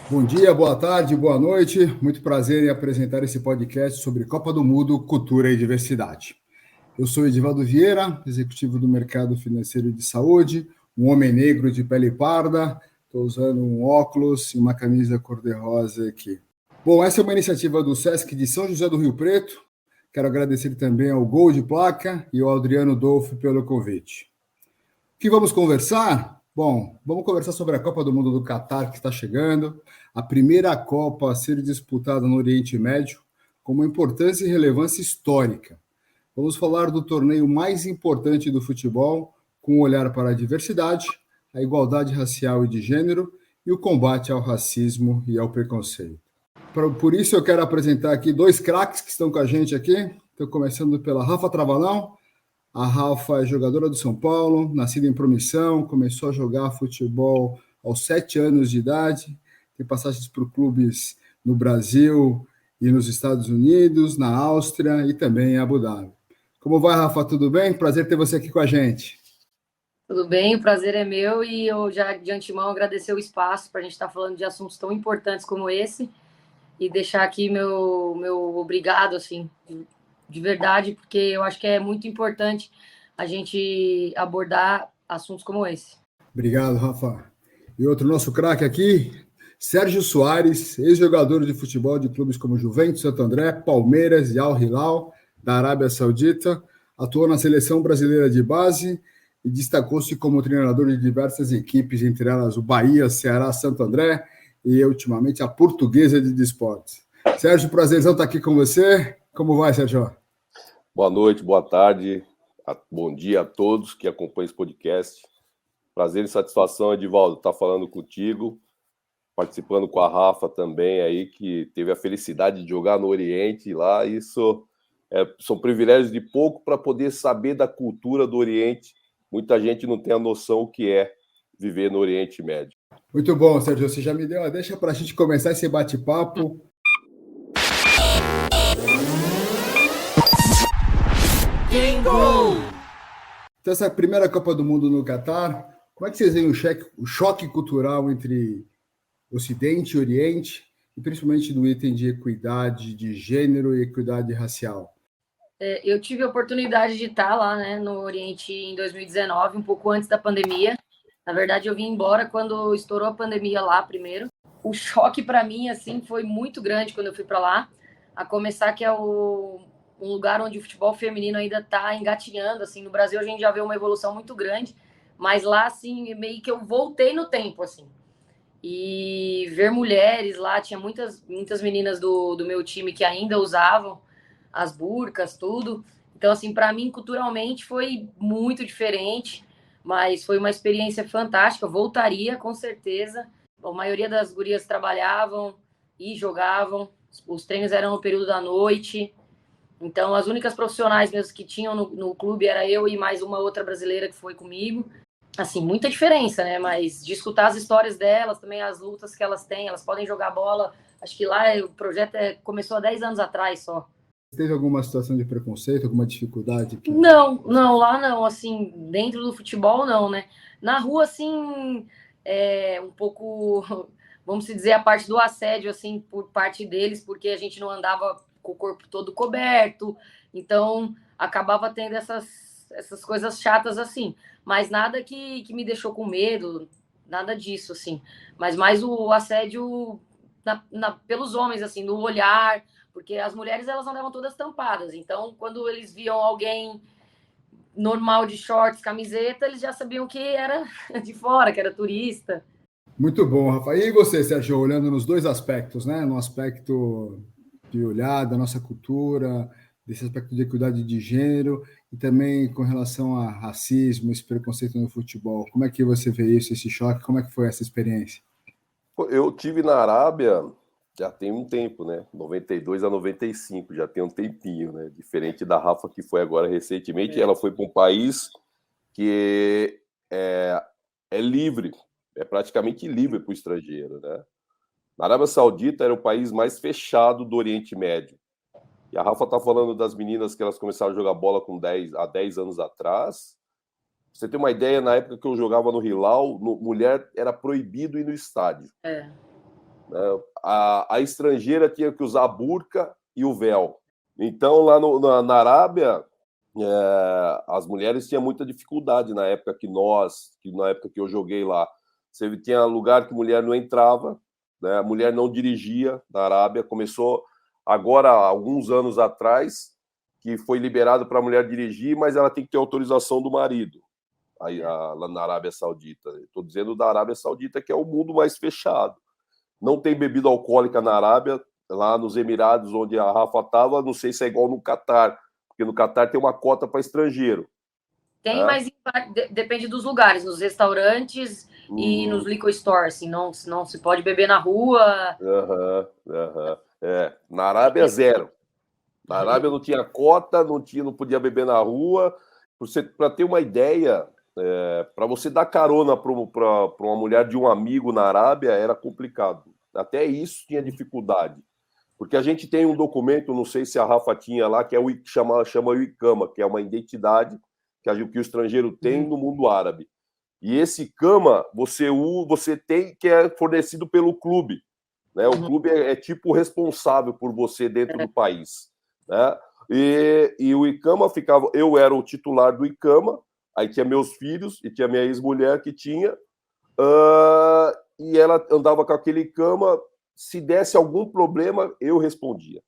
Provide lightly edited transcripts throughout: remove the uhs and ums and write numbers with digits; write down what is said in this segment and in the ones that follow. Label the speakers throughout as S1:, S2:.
S1: Bom dia, boa tarde, boa noite. Muito prazer em apresentar esse podcast sobre Copa do Mundo, Cultura e Diversidade. Eu sou Edivaldo Vieira, executivo do Mercado Financeiro de Saúde, um homem negro de pele parda. Estou usando um óculos e uma camisa cor-de-rosa aqui. Bom, essa é uma iniciativa do SESC de São José do Rio Preto. Quero agradecer também ao Gol de Placa e ao Adriano Dolfo pelo convite. O que vamos conversar? Bom, vamos conversar sobre a Copa do Mundo do Catar que está chegando, a primeira Copa a ser disputada no Oriente Médio, com uma importância e relevância histórica. Vamos falar do torneio mais importante do futebol, com um olhar para a diversidade, a igualdade racial e de gênero e o combate ao racismo e ao preconceito. Por isso eu quero apresentar aqui dois craques que estão com a gente aqui. Estou começando pela Rafa Travalão. A Rafa é jogadora do São Paulo, nascida em Promissão, começou a jogar futebol aos 7 anos de idade, tem passagens por clubes no Brasil e nos Estados Unidos, na Áustria e também em Abu Dhabi. Como vai, Rafa? Tudo bem? Prazer ter você aqui com a gente.
S2: Tudo bem, o prazer é meu e eu já de antemão agradecer o espaço para a gente estar falando de assuntos tão importantes como esse e deixar aqui meu obrigado, assim, de verdade, porque eu acho que é muito importante a gente abordar assuntos como esse.
S1: Obrigado, Rafa. E outro nosso craque aqui, Sérgio Soares, ex-jogador de futebol de clubes como Juventus, Santo André, Palmeiras e Al Hilal, da Arábia Saudita, atuou na seleção brasileira de base e destacou-se como treinador de diversas equipes, entre elas o Bahia, Ceará, Santo André e, ultimamente, a Portuguesa de Desportos. Sérgio, prazerzão estar aqui com você. Como vai, Sérgio?
S3: Boa noite, boa tarde, bom dia a todos que acompanham esse podcast. Prazer e satisfação, Edivaldo, estar falando contigo, participando com a Rafa também aí, que teve a felicidade de jogar no Oriente lá. Isso são privilégios de pouco para poder saber da cultura do Oriente. Muita gente não tem a noção o que é viver no Oriente Médio.
S1: Muito bom, Sérgio. Você já me deu a deixa para a gente começar esse bate-papo. Então, essa primeira Copa do Mundo no Catar, como é que vocês veem o choque cultural entre Ocidente e Oriente, e principalmente do item de equidade de gênero e equidade racial?
S2: Eu tive a oportunidade de estar lá, né, no Oriente em 2019, um pouco antes da pandemia. Na verdade, eu vim embora quando estourou a pandemia lá primeiro. O choque para mim, assim, foi muito grande quando eu fui para lá. A começar que é um lugar onde o futebol feminino ainda está engatinhando. Assim, no Brasil a gente já vê uma evolução muito grande, mas lá, assim, meio que eu voltei no tempo, assim. E ver mulheres lá, tinha muitas meninas do meu time que ainda usavam as burcas, tudo. Então, assim, para mim, culturalmente, foi muito diferente, mas foi uma experiência fantástica. Voltaria, com certeza. A maioria das gurias trabalhavam e jogavam. Os treinos eram no período da noite. Então, as únicas profissionais mesmo que tinham no clube era eu e mais uma outra brasileira que foi comigo. Assim, muita diferença, né? Mas de escutar as histórias delas, também as lutas que elas têm, elas podem jogar bola. Acho que lá o projeto começou há 10 anos atrás só.
S1: Teve alguma situação de preconceito, alguma dificuldade?
S2: Não, lá não, assim, dentro do futebol não, né? Na rua, assim, um pouco, vamos dizer, a parte do assédio, assim, por parte deles, porque a gente não andava com o corpo todo coberto, então acabava tendo essas coisas chatas, assim, mas nada que me deixou com medo, nada disso, assim, mas mais o assédio pelos homens, assim, no olhar, porque as mulheres elas andavam todas tampadas, então quando eles viam alguém normal de shorts, camiseta, eles já sabiam que era de fora, que era turista.
S1: Muito bom, Rafa. E você, Sérgio, olhando nos dois aspectos, né? No aspecto de olhar da nossa cultura, desse aspecto de equidade de gênero, e também com relação a racismo, esse preconceito no futebol. Como é que você vê isso, esse choque? Como é que foi essa experiência?
S3: Eu tive na Arábia já tem um tempo, né? 92 a 95, já tem um tempinho, né? Diferente da Rafa, que foi agora recentemente, ela foi para um país que é livre, é praticamente livre para o estrangeiro, né? Na Arábia Saudita era o país mais fechado do Oriente Médio. E a Rafa está falando das meninas que elas começaram a jogar bola há 10 anos atrás. Você tem uma ideia, na época que eu jogava no Hilal, mulher era proibido ir no estádio. né? A estrangeira tinha que usar a burca e o véu. Então, lá na Arábia, as mulheres tinham muita dificuldade na época na época que eu joguei lá. Você tinha lugar que mulher não entrava, né? A mulher não dirigia na Arábia. Começou agora, alguns anos atrás, que foi liberado para a mulher dirigir, mas ela tem que ter autorização do marido, lá na Arábia Saudita. Estou dizendo da Arábia Saudita, que é o mundo mais fechado. Não tem bebida alcoólica na Arábia, lá nos Emirados, onde a Rafa estava, não sei se é igual no Catar, porque no Catar tem uma cota para estrangeiro.
S2: Tem, mas depende dos lugares, nos restaurantes e nos liquor stores, assim, não se pode beber na rua.
S3: Na Arábia é zero. Na Arábia não tinha cota, não podia beber na rua. Para ter uma ideia, para você dar carona para uma mulher de um amigo na Arábia era complicado. Até isso tinha dificuldade. Porque a gente tem um documento, não sei se a Rafa tinha lá, que é chama o ICAMA, que é uma identidade que o estrangeiro tem no mundo árabe. E esse ICAMA você tem, que é fornecido pelo clube, né? O clube é tipo responsável por você dentro do país, né? E o ICAMA eu era o titular do ICAMA, aí tinha meus filhos e tinha minha ex-mulher que tinha, e ela andava com aquele ICAMA. Se desse algum problema, eu respondia.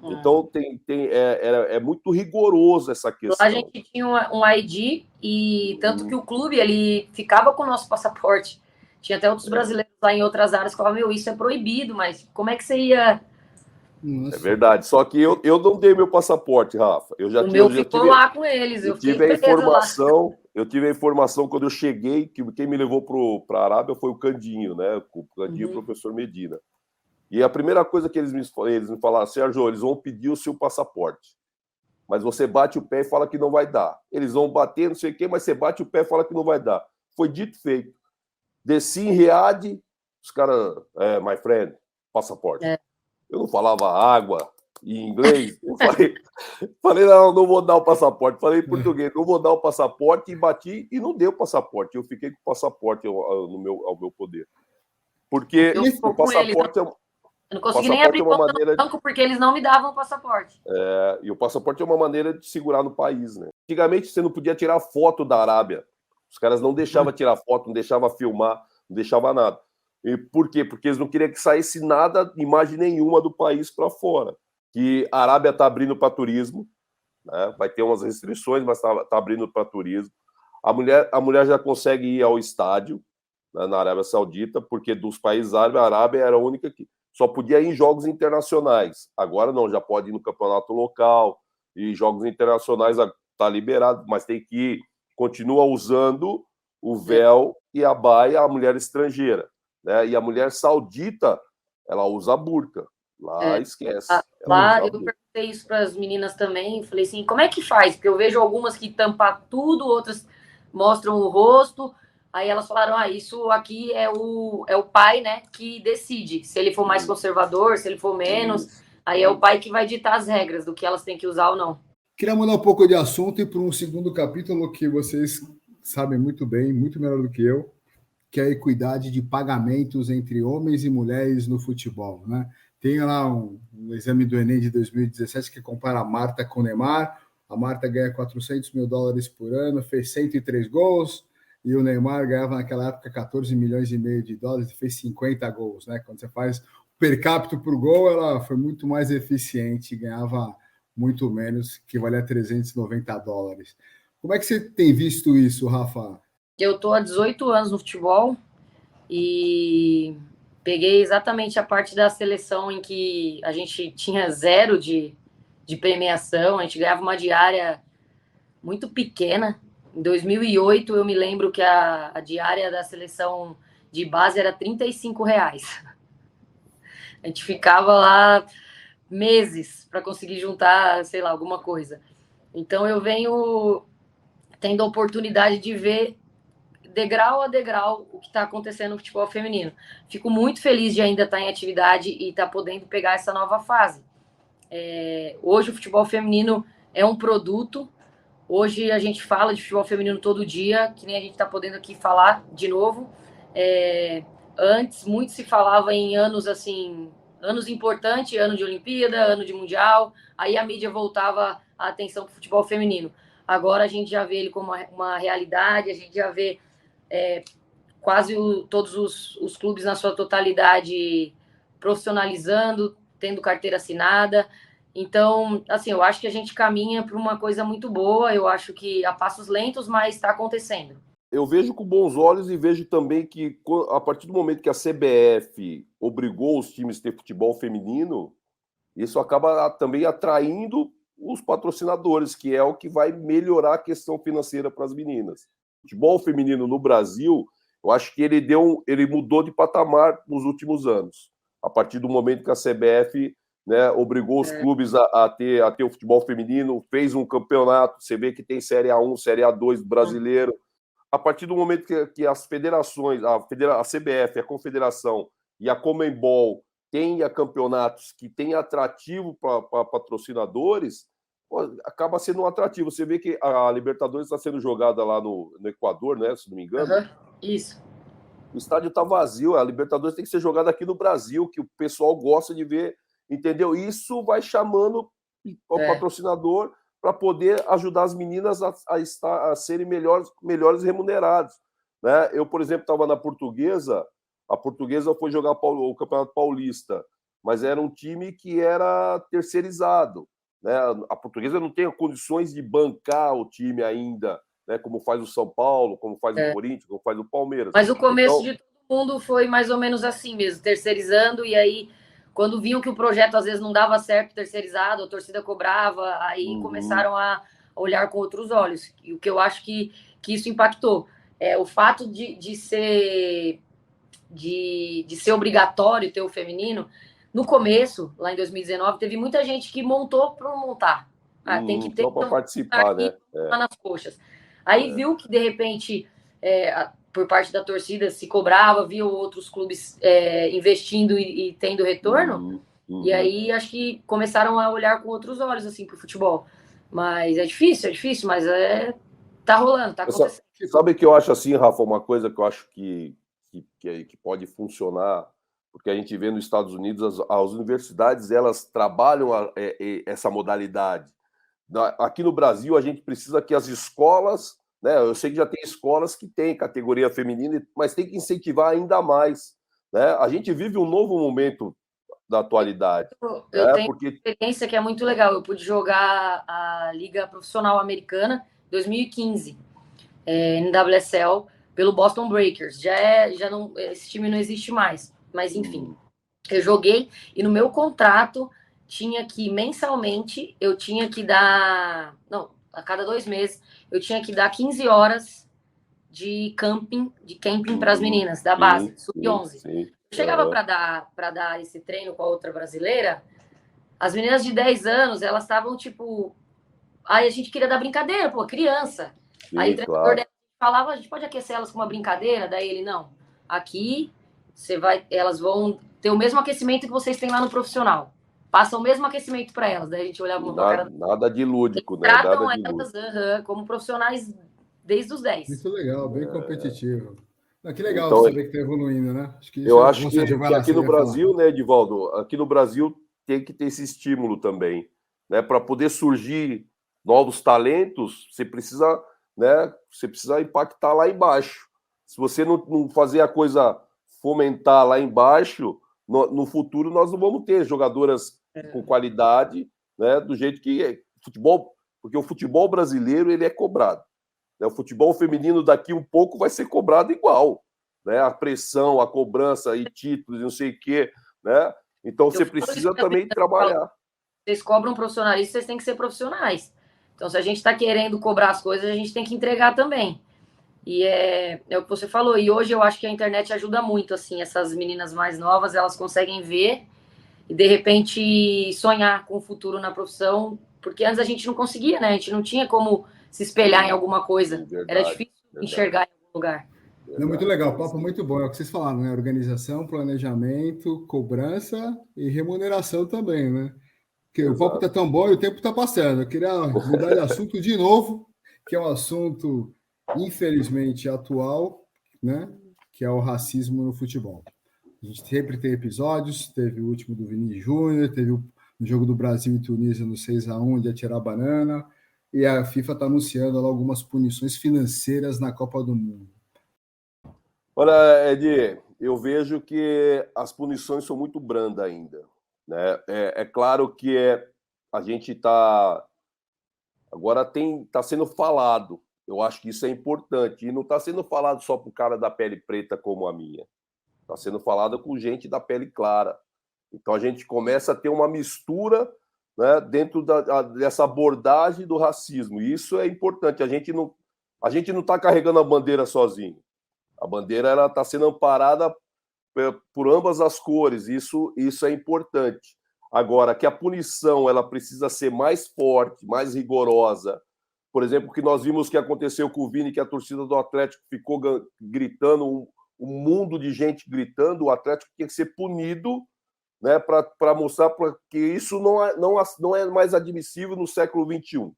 S3: Então, é muito rigoroso essa questão.
S2: Lá a gente tinha um ID, e tanto que o clube ele ficava com o nosso passaporte. Tinha até outros brasileiros lá em outras áreas que falavam, isso é proibido, mas como é que você ia...
S3: Nossa. É verdade, só que eu não dei meu passaporte, Rafa.
S2: O meu ficou lá com eles, eu tive a
S3: informação. Eu tive a informação quando eu cheguei, que quem me levou para a Arábia foi o Candinho, né? O Candinho, o professor Medina. E a primeira coisa que eles me falaram, Sérgio, eles vão pedir o seu passaporte. Mas você bate o pé e fala que não vai dar. Eles vão bater, não sei o quê, mas você bate o pé e fala que não vai dar. Foi dito e feito. Desci em Riad, os caras, my friend, passaporte. Eu não falava água em inglês. Eu falei, não vou dar o passaporte. Falei em português, não vou dar o passaporte, e bati e não dei o passaporte. Eu fiquei com o passaporte ao meu poder. Porque o passaporte
S2: eu não consegui nem abrir conta no banco porque eles não me davam o passaporte.
S3: E o passaporte é uma maneira de segurar no país, né? Antigamente você não podia tirar foto da Arábia. Os caras não deixavam tirar foto, não deixavam filmar, não deixavam nada. E por quê? Porque eles não queriam que saísse nada, imagem nenhuma do país para fora. Que a Arábia está abrindo para turismo, né? Vai ter umas restrições, mas está abrindo para turismo. A mulher já consegue ir ao estádio, né, na Arábia Saudita, porque dos países árabes, a Arábia era a única que só podia ir em jogos internacionais. Agora não, já pode ir no campeonato local, e jogos internacionais está liberado, mas tem que continua usando o véu e a baia, a mulher estrangeira, né? E a mulher saudita, ela usa a burca. Lá esquece.
S2: Lá eu perguntei isso para as meninas também, falei assim, como é que faz? Porque eu vejo algumas que tampam tudo, outras mostram o rosto. Aí elas falaram, isso aqui é o pai, né, que decide. Se ele for mais conservador, se ele for menos, aí é o pai que vai ditar as regras do que elas têm que usar ou não.
S1: Queria mudar um pouco de assunto e para um segundo capítulo que vocês sabem muito bem, muito melhor do que eu, que é a equidade de pagamentos entre homens e mulheres no futebol, né? Tem lá um exame do Enem de 2017 que compara a Marta com o Neymar. A Marta ganha $400 mil por ano, fez 103 gols, e o Neymar ganhava naquela época 14 milhões e meio de dólares e fez 50 gols, né? Quando você faz per capita por gol, ela foi muito mais eficiente, ganhava muito menos, que valia $390. Como é que você tem visto isso, Rafa?
S2: Eu estou há 18 anos no futebol e peguei exatamente a parte da seleção em que a gente tinha zero de premiação, a gente ganhava uma diária muito pequena. Em 2008, eu me lembro que a diária da seleção de base era R$35. A gente ficava lá meses para conseguir juntar, sei lá, alguma coisa. Então, eu venho tendo a oportunidade de ver degrau a degrau o que está acontecendo no futebol feminino. Fico muito feliz de ainda estar em atividade e estar podendo pegar essa nova fase. Hoje, o futebol feminino é um produto. Hoje a gente fala de futebol feminino todo dia, que nem a gente está podendo aqui falar de novo. Antes, muito se falava em anos assim, anos importantes, ano de Olimpíada, ano de Mundial, aí a mídia voltava a atenção para o futebol feminino. Agora a gente já vê ele como uma realidade, a gente já vê quase todos os clubes na sua totalidade profissionalizando, tendo carteira assinada. Então, assim, eu acho que a gente caminha para uma coisa muito boa, eu acho que a passos lentos, mas está acontecendo.
S3: Eu vejo com bons olhos e vejo também que, a partir do momento que a CBF obrigou os times a ter futebol feminino, isso acaba também atraindo os patrocinadores, que é o que vai melhorar a questão financeira para as meninas. O futebol feminino no Brasil, eu acho que ele mudou de patamar nos últimos anos. A partir do momento que a CBF, né, obrigou os clubes a ter o futebol feminino, fez um campeonato, você vê que tem Série A1, Série A2 brasileiro. A partir do momento que as federações, a CBF, a Confederação e a Conmebol tenha campeonatos que têm atrativo para patrocinadores, acaba sendo um atrativo. Você vê que a Libertadores está sendo jogada lá no Equador, né, se não me engano.
S2: Isso.
S3: O estádio está vazio, a Libertadores tem que ser jogada aqui no Brasil, que o pessoal gosta de ver, entendeu? Isso vai chamando o patrocinador para poder ajudar as meninas a serem melhores remuneradas, né? Eu, por exemplo, estava na Portuguesa, a Portuguesa foi jogar o Campeonato Paulista, mas era um time que era terceirizado, né? A Portuguesa não tem condições de bancar o time ainda, né? Como faz o São Paulo, como faz o Corinthians, como faz o Palmeiras.
S2: Mas o começo de todo mundo foi mais ou menos assim mesmo, terceirizando, e aí quando viam que o projeto às vezes não dava certo terceirizado, a torcida cobrava, aí começaram a olhar com outros olhos. E o que eu acho que isso impactou é o fato de ser obrigatório ter o feminino. No começo, lá em 2019, teve muita gente que montou para montar. Tem que ter
S3: só para participar, né?
S2: Lá nas coxas. Aí viu que de repente por parte da torcida se cobrava, viu outros clubes investindo e tendo retorno, e aí acho que começaram a olhar com outros olhos assim para o futebol. Mas é difícil, mas tá rolando, tá acontecendo.
S3: Sabe que eu acho assim, Rafa, uma coisa que eu acho que pode funcionar, porque a gente vê nos Estados Unidos as universidades, elas trabalham essa modalidade. Aqui no Brasil, a gente precisa que as escolas, né? Eu sei que já tem escolas que têm categoria feminina, mas tem que incentivar ainda mais, né? A gente vive um novo momento da atualidade.
S2: Eu tenho uma experiência que é muito legal. Eu pude jogar a Liga Profissional Americana 2015, NWSL, pelo Boston Breakers. Já não, esse time não existe mais, mas enfim. Eu joguei e no meu contrato tinha que, mensalmente, eu tinha que dar... Não, a cada 2 meses, eu tinha que dar 15 horas de camping para as meninas da base, sub-11. Chegava para dar esse treino com a outra brasileira, as meninas de 10 anos, elas estavam tipo... Aí a gente queria dar brincadeira, pô, criança.
S3: Sim,
S2: aí o treinador dela falava, a gente pode aquecer elas com uma brincadeira? Daí ele, não. Aqui, elas vão ter o mesmo aquecimento que vocês têm lá no profissional. Passa o mesmo aquecimento para elas. Daí a gente olhava uma cara...
S3: Nada de lúdico, né?
S2: Tratam elas como profissionais desde os 10.
S1: Muito legal, bem competitivo. Que legal então, saber que está evoluindo, né?
S3: Eu acho que aqui no Brasil, né, Edivaldo, aqui no Brasil tem que ter esse estímulo também, né? Para poder surgir novos talentos, você precisa impactar lá embaixo. Se você não fazer a coisa fomentar lá embaixo, no futuro nós não vamos ter jogadoras com qualidade, né? Do jeito que é futebol, porque o futebol brasileiro ele é cobrado. O futebol feminino daqui um pouco vai ser cobrado igual, né? A pressão, a cobrança e títulos, não sei o quê, né? Então você precisa também trabalhar.
S2: Vocês cobram profissionalistas, vocês têm que ser profissionais. Então, se a gente está querendo cobrar as coisas, a gente tem que entregar também. E é o que você falou. E hoje eu acho que a internet ajuda muito, assim, essas meninas mais novas, elas conseguem ver e, de repente, sonhar com o futuro na profissão, porque antes a gente não conseguia, né? A gente não tinha como se espelhar em alguma coisa. Era difícil enxergar em algum lugar.
S1: Não, muito legal, papo muito bom. É o que vocês falaram, né? Organização, planejamento, cobrança e remuneração também, né? Porque o papo está tão bom e o tempo está passando. Eu queria mudar de assunto de novo, que é um assunto, infelizmente, atual, né? que é o racismo no futebol. A gente sempre tem episódios, teve o último do Vini Júnior, teve o jogo do Brasil e Tunísia no 6-1 de atirar banana, e a FIFA está anunciando lá algumas punições financeiras na Copa do Mundo.
S3: Olha, Edi, eu vejo que as punições são muito brandas ainda, né? É claro que a gente está... Agora está sendo falado, eu acho que isso é importante, e não está sendo falado só para o cara da pele preta como a minha, está sendo falado com gente da pele clara. Então a gente começa a ter uma mistura, né, dentro dessa abordagem do racismo, e isso é importante. A gente não está carregando a bandeira sozinho. A bandeira está sendo amparada por ambas as cores, isso é importante. Agora, que a punição ela precisa ser mais forte, mais rigorosa. Por exemplo, o que nós vimos que aconteceu com o Vini, que a torcida do Atlético ficou gritando, um mundo de gente gritando, o Atlético tinha que ser punido, né, para mostrar que isso não é mais admissível no século XXI.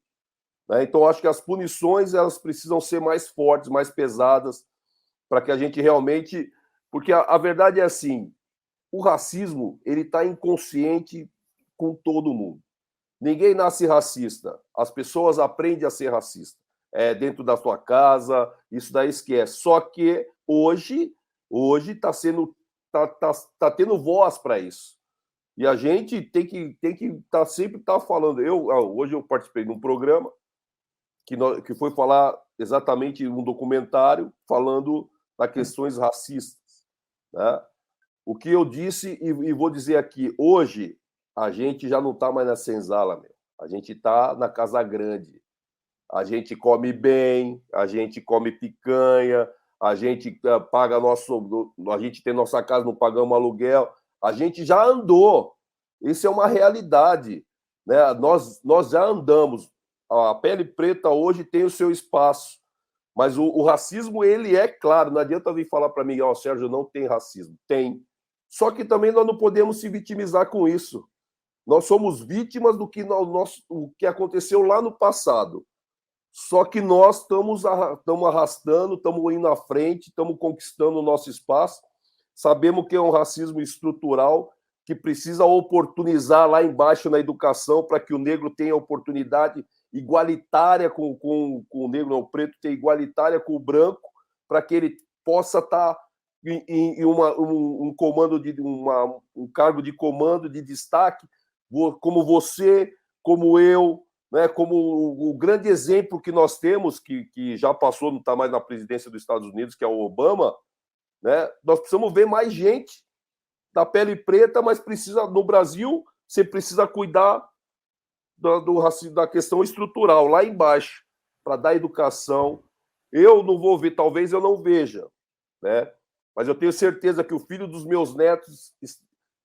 S3: Né? Então, acho que as punições elas precisam ser mais fortes, mais pesadas, para que a gente realmente... Porque a verdade é assim, o racismo ele está inconsciente com todo mundo. Ninguém nasce racista. As pessoas aprendem a ser racista. Dentro da sua casa, isso daí esquece. Só que hoje está tá tendo voz para isso. E a gente tem que sempre falando. Hoje eu participei de um programa que foi falar exatamente um documentário falando das questões racistas. Né? O que eu disse, e vou dizer aqui, hoje a gente já não está mais na senzala, meu. A gente está na casa grande. A gente come bem, a gente come picanha, a gente paga a gente tem nossa casa, não pagamos aluguel. A gente já andou. Isso é uma realidade. Né? Nós já andamos. A pele preta hoje tem o seu espaço. Mas o racismo, ele é claro. Não adianta vir falar para mim, Sérgio, não tem racismo. Tem. Só que também nós não podemos se vitimizar com isso. Nós somos vítimas do o que aconteceu lá no passado. Só que nós estamos arrastando, estamos indo à frente, estamos conquistando o nosso espaço. Sabemos que é um racismo estrutural que precisa oportunizar lá embaixo na educação para que o negro tenha oportunidade igualitária com o negro, não, o preto ter igualitária com o branco, para que ele possa estar em um comando um cargo de comando, de destaque, como você, como eu, né, como o grande exemplo que nós temos, que já passou, não está mais na presidência dos Estados Unidos, que é o Obama, né? Nós precisamos ver mais gente da pele preta, mas no Brasil, você precisa cuidar da questão estrutural, lá embaixo, para dar educação. Eu não vou ver, talvez eu não veja, né? Mas eu tenho certeza que o filho dos meus netos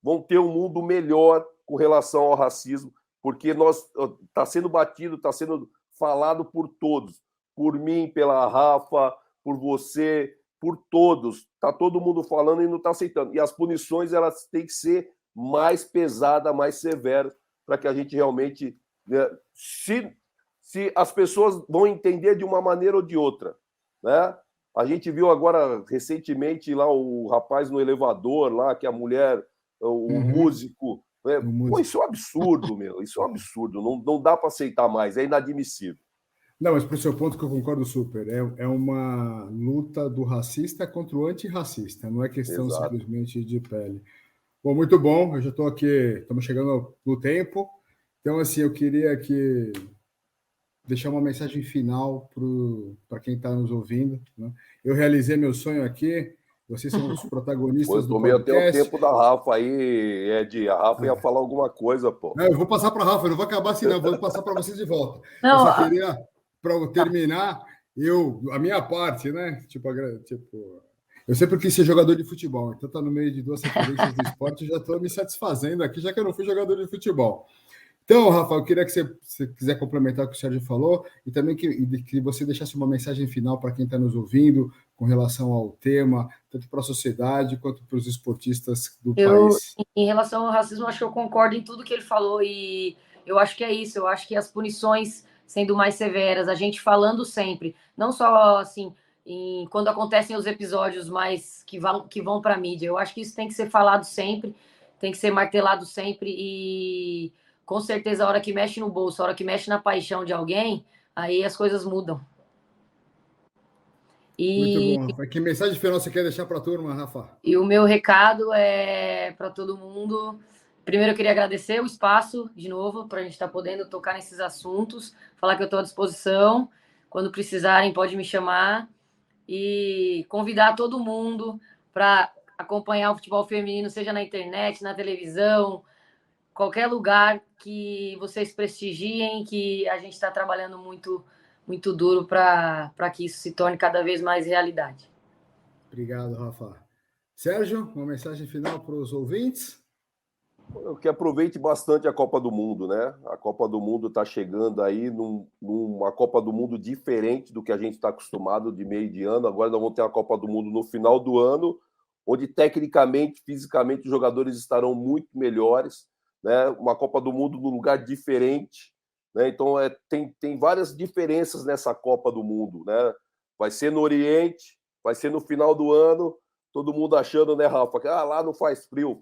S3: vão ter um mundo melhor com relação ao racismo, porque está sendo batido, está sendo falado por todos, por mim, pela Rafa, por você, por todos. Está todo mundo falando e não está aceitando. E as punições elas têm que ser mais pesadas, mais severas, para que a gente realmente... Né, se as pessoas vão entender de uma maneira ou de outra, né? A gente viu agora recentemente lá o rapaz no elevador lá, que a mulher, o músico, né? Pô, isso é um absurdo, meu. Isso é um absurdo. Não dá para aceitar mais, é inadmissível.
S1: Não, mas para o seu ponto que eu concordo super, é uma luta do racista contra o antirracista, não é questão
S3: Exato.
S1: Simplesmente de pele. Bom, muito bom, eu já estou aqui, estamos chegando no tempo, então assim, eu queria deixar uma mensagem final para quem está nos ouvindo. Né? Eu realizei meu sonho aqui, vocês são os protagonistas do podcast.
S3: Eu tomei até o tempo da Rafa aí, Ed. A Rafa ia falar alguma coisa, pô.
S1: Não, eu vou passar para a Rafa, eu não vou acabar assim, não, vou passar para vocês de volta.
S2: Não,
S1: eu só queria, para terminar, a minha parte, né? Eu sempre quis ser jogador de futebol, então tá no meio de duas referências do esporte, já estou me satisfazendo aqui, já que eu não fui jogador de futebol. Então, Rafa, eu queria que você quiser complementar o que o Sérgio falou e também que você deixasse uma mensagem final para quem está nos ouvindo com relação ao tema, tanto para a sociedade quanto para os esportistas do país.
S2: Em relação ao racismo, acho que eu concordo em tudo que ele falou e eu acho que é isso. Eu acho que as punições sendo mais severas, a gente falando sempre, não só assim, quando acontecem os episódios mais que vão para a mídia. Eu acho que isso tem que ser falado sempre, tem que ser martelado sempre e com certeza a hora que mexe no bolso, a hora que mexe na paixão de alguém, aí as coisas mudam.
S1: Muito bom. Que mensagem final você quer deixar para a turma, Rafa?
S2: E o meu recado é para todo mundo. Primeiro, eu queria agradecer o espaço, de novo, para a gente estar podendo tocar nesses assuntos, falar que eu estou à disposição. Quando precisarem, pode me chamar. E convidar todo mundo para acompanhar o futebol feminino, seja na internet, na televisão, qualquer lugar que vocês prestigiem, que a gente está trabalhando muito, muito duro para que isso se torne cada vez mais realidade.
S1: Obrigado, Rafa. Sérgio, uma mensagem final para os ouvintes?
S3: Eu que aproveite bastante a Copa do Mundo, né? A Copa do Mundo está chegando aí numa Copa do Mundo diferente do que a gente está acostumado de meio de ano. Agora nós vamos ter a Copa do Mundo no final do ano, onde tecnicamente, fisicamente, os jogadores estarão muito melhores, né? Uma Copa do Mundo num lugar diferente, né? Então tem várias diferenças nessa Copa do Mundo, né? Vai ser no Oriente, vai ser no final do ano. Todo mundo achando, né, Rafa, que lá não faz frio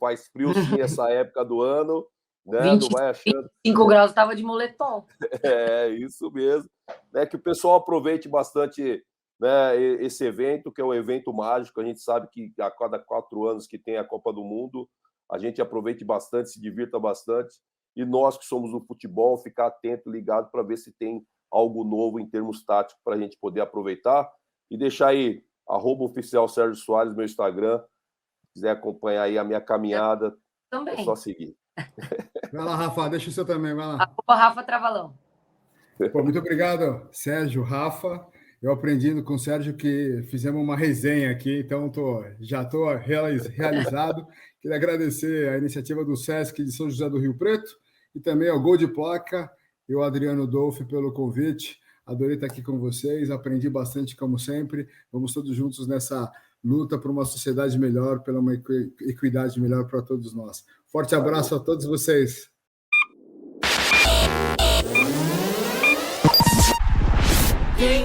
S3: sim essa época do ano, né?
S2: 20,
S3: não vai achando.
S2: 25 graus estava de moletom.
S3: É, isso mesmo. Né, que o pessoal aproveite bastante, né, esse evento, que é um evento mágico. A gente sabe que a cada 4 anos que tem a Copa do Mundo, a gente aproveite bastante, se divirta bastante. E nós que somos do futebol, ficar atento, ligado, para ver se tem algo novo em termos táticos para a gente poder aproveitar. E deixar aí @oficial Sérgio Soares, meu Instagram. Se quiser acompanhar aí a minha caminhada,
S2: também.
S3: É só seguir.
S1: Vai lá, Rafa, deixa o seu também, vai lá.
S2: Rafa Travalão.
S1: Pô, muito obrigado, Sérgio, Rafa. Eu aprendi com o Sérgio que fizemos uma resenha aqui, então já estou realizado. Queria agradecer a iniciativa do SESC de São José do Rio Preto e também ao Gol de Placa e ao Adriano Dolfi pelo convite. Adorei estar aqui com vocês, aprendi bastante, como sempre. Vamos todos juntos nessa luta por uma sociedade melhor, pela uma equidade melhor para todos nós. Forte abraço a todos vocês.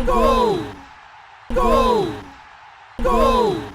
S4: Gol! Gol! Gol!